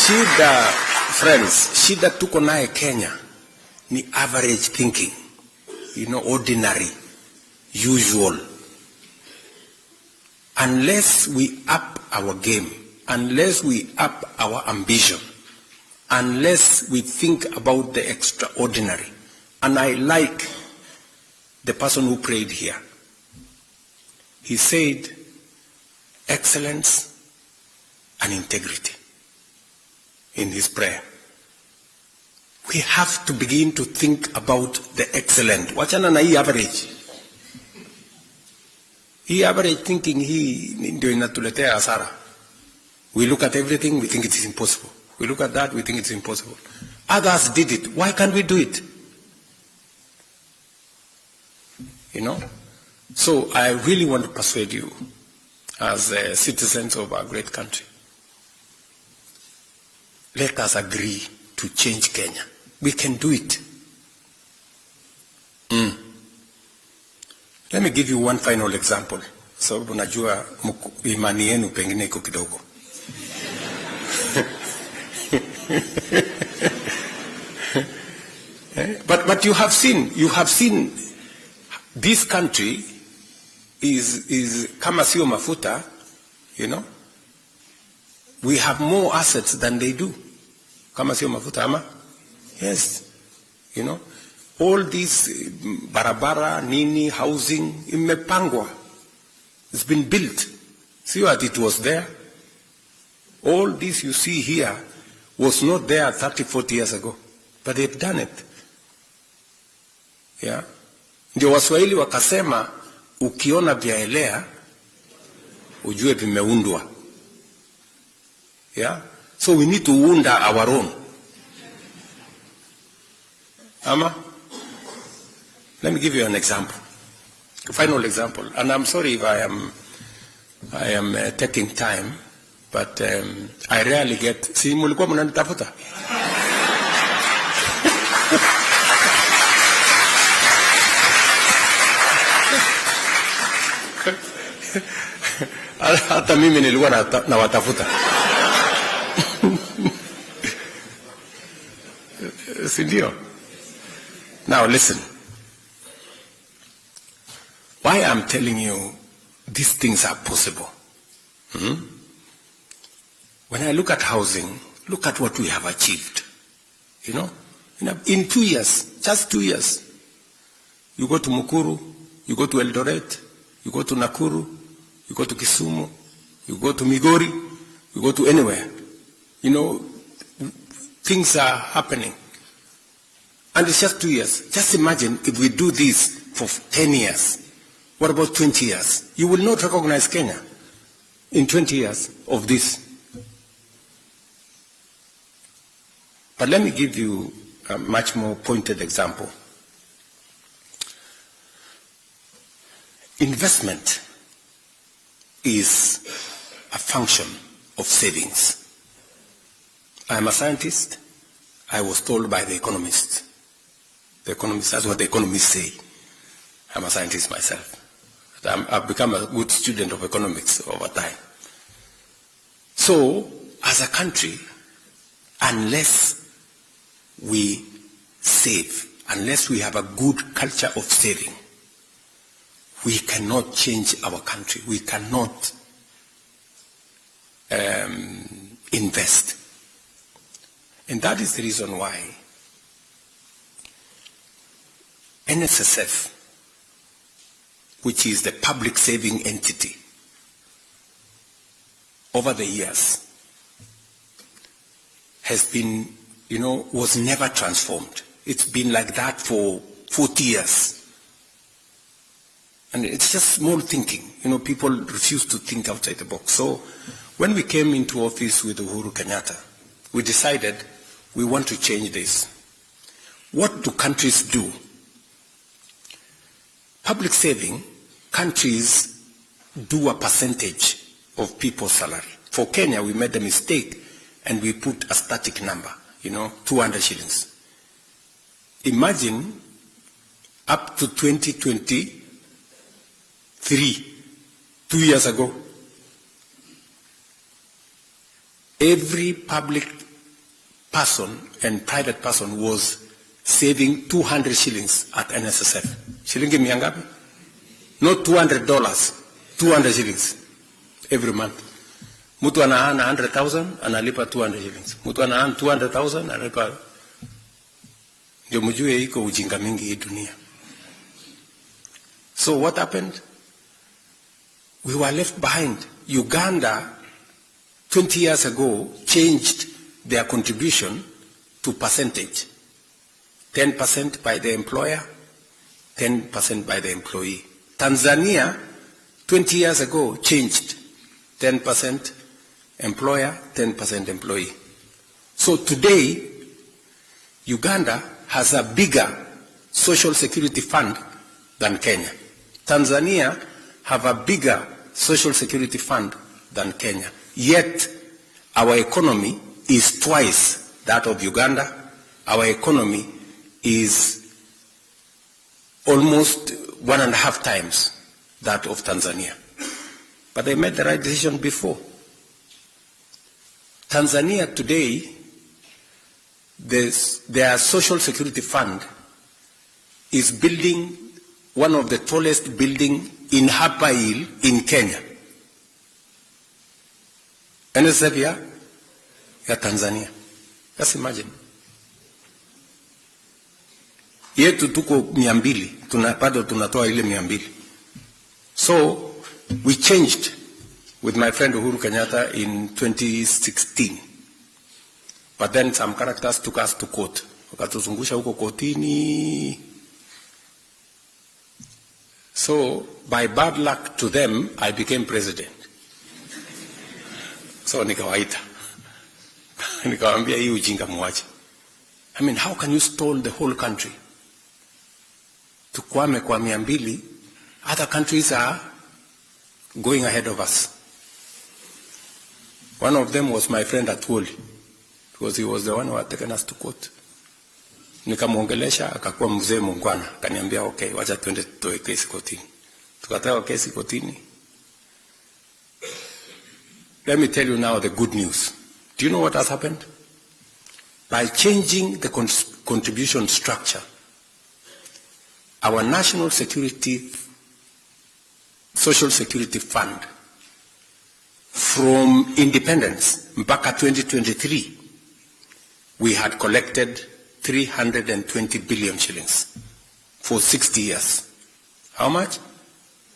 Shida, friends, shida tuko naye Kenya ni average thinking, ordinary, usual. Unless we up our game, unless we up our ambition, unless we think about the extraordinary. And I like the person who prayed here. He said, excellence and integrity in his prayer. We have to begin to think about the excellent. Wachana na hii average. Hii average thinking hii ndio inatuletea hasara. We look at everything, we think it is impossible. We look at that, we think it's impossible. Others did it. Why can't we do it? So I really want to persuade you as citizens of our great country. Let us agree to change Kenya. We can do it. Let me give you one final example. Sababu najua imani yenu pengine iko kidogo. But you have seen this country is kama sio mafuta, we have more assets than they do. Kama sio mafuta ama? Yes. All this barabara, nini, housing, imepangwa. It's been built. See what it was there? All this you see here was not there 30, 40 years ago. But they've done it. Yeah. Ndio Waswahili wakasema, ukiona vyaelea, ujue vimeundwa. Yeah. So we need to unda our own. Ama? Let me give you an example. A final example. And I'm sorry if I am taking time, but I rarely get... Si mulikuwa mnanitafuta? Hata mimi nilikuwa na watafuta. Sindio? Now listen. Why I'm telling you these things are possible. When I look at housing, look at what we have achieved. In 2 years, just 2 years. You go to Mukuru, you go to Eldoret, you go to Nakuru, you go to Kisumu, you go to Migori, you go to anywhere. Things are happening. And it's just 2 years. Just imagine if we do this for 10 years. What about 20 years? You will not recognize Kenya in 20 years of this. But let me give you a much more pointed example. Investment is a function of savings. I am a scientist. I was told by the economists. That's what the economists say. I'm a scientist myself. I've become a good student of economics over time. So, as a country, unless we save, unless we have a good culture of saving, we cannot change our country. We cannot invest. And that is the reason why NSSF, which is the public saving entity, over the years has been, was never transformed. It's been like that for 40 years. And it's just small thinking. People refuse to think outside the box. So when we came into office with Uhuru Kenyatta, we decided we want to change this. What do countries do? Public saving, countries do a percentage of people's salary. For Kenya, we made a mistake and we put a static number, 200 shillings. Imagine up to 2023, 2 years ago, every public person and private person was saving 200 shillings at NSSF. Shilingi mia ngapi? Not $200, 200 shillings every month. Mtu anaana 100,000, analipa 200 shillings. Mtu anaana 200,000, analipa. Ndio mjue iko ujinga mingi hii dunia. So what happened? We were left behind. Uganda, 20 years ago, changed their contribution to percentage. 10% by the employer, 10% by the employee. Tanzania, 20 years ago, changed 10% employer, 10% employee. So today, Uganda has a bigger social security fund than Kenya. Tanzania have a bigger social security fund than Kenya. Yet, our economy is twice that of Uganda. Our economy is almost 1.5 times that of Tanzania. But they made the right decision before. Tanzania today, their social security fund is building one of the tallest buildings in Hapa Hill in Kenya. NSF ya Tanzania. Just imagine. Yetu tuko 200, bado tunatoa ile 200. So we changed with my friend Uhuru Kenyatta in 2016. But then some characters took us to court. Wakatuzungusha huko kotini. So by bad luck to them, I became president. So nikawaita. Nikawaambia hii ujinga muache. I mean, how can you stall the whole country? Tukwame kwa 200, other countries are going ahead of us. One of them was my friend Atwoli, because he was the one who had taken us to court. Nikamwongelesha, akakuwa mzee mungwana, kaniambia okay, wacha tuende tutoe kesi kotini. Tukatoa kesi kotini. Let me tell you now the good news. Do you know what has happened? By changing the contribution structure, our national security, social security fund, from independence, mpaka 2023, we had collected 320 billion shillings for 60 years. How much?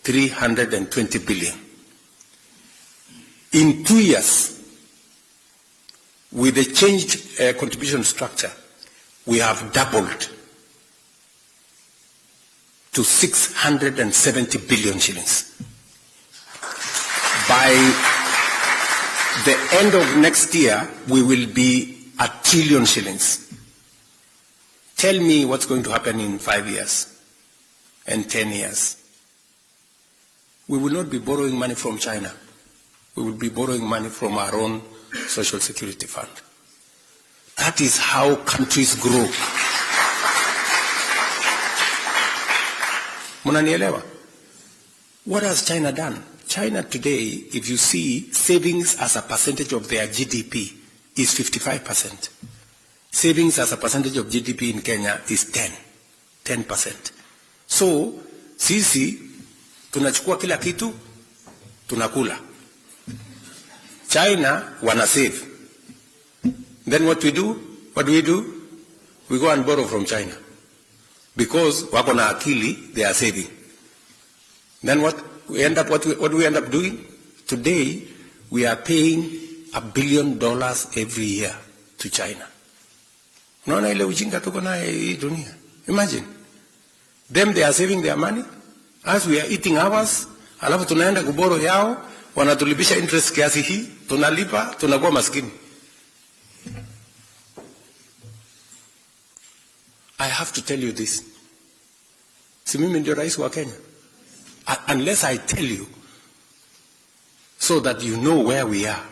320 billion. In 2 years, with the changed contribution structure, we have doubled to 670 billion shillings. By the end of next year, we will be 1 trillion shillings. Tell me what's going to happen in 5 years and 10 years. We will not be borrowing money from China. We will be borrowing money from our own social security fund. That is how countries grow. Munanielewa? What has China done? China today, if you see, savings as a percentage of their GDP is 55%. Savings as a percentage of GDP in Kenya is 10%. So, sisi, tunachukua kila kitu, tunakula. China, wana save. Then what do? We go and borrow from China. Because wako na akili, they are saving. Then what do we end up doing? Today, we are paying $1 billion every year to China. Unaona ile ujinga tuko na hii dunia. Imagine. Them, they are saving their money. As we are eating ours, alafu tunaenda kuboro yao, wanatulipisha interest kiasi hii, tunalipa, tunakuwa maskini. I have to tell you this. Si mimi ndio rais wa Kenya. Unless I tell you, so that you know where we are.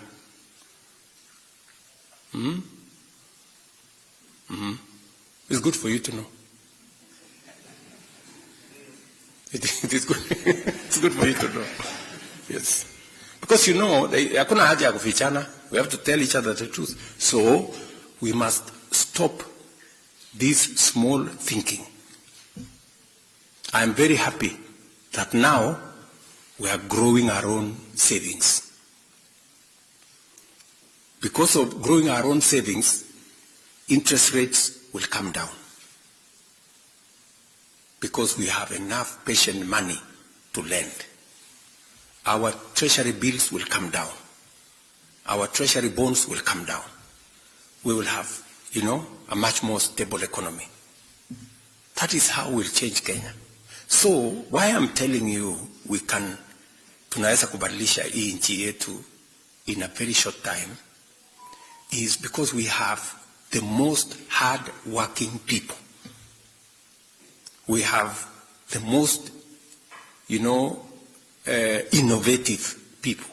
It's good for you to know. It is good. It's good for you to know. Yes. Because you know, hakuna haja ya kufichana. We have to tell each other the truth. So, we must stop this small thinking. I am very happy that now we are growing our own savings. Because of growing our own savings, interest rates will come down. Because we have enough patient money to lend. Our treasury bills will come down. Our treasury bonds will come down. We will have, a much more stable economy. That is how we'll change Kenya. So, why I'm telling you tunaweza kubadilisha hii nchi yetu in a very short time is because we have the most hard-working people. We have the most, innovative people.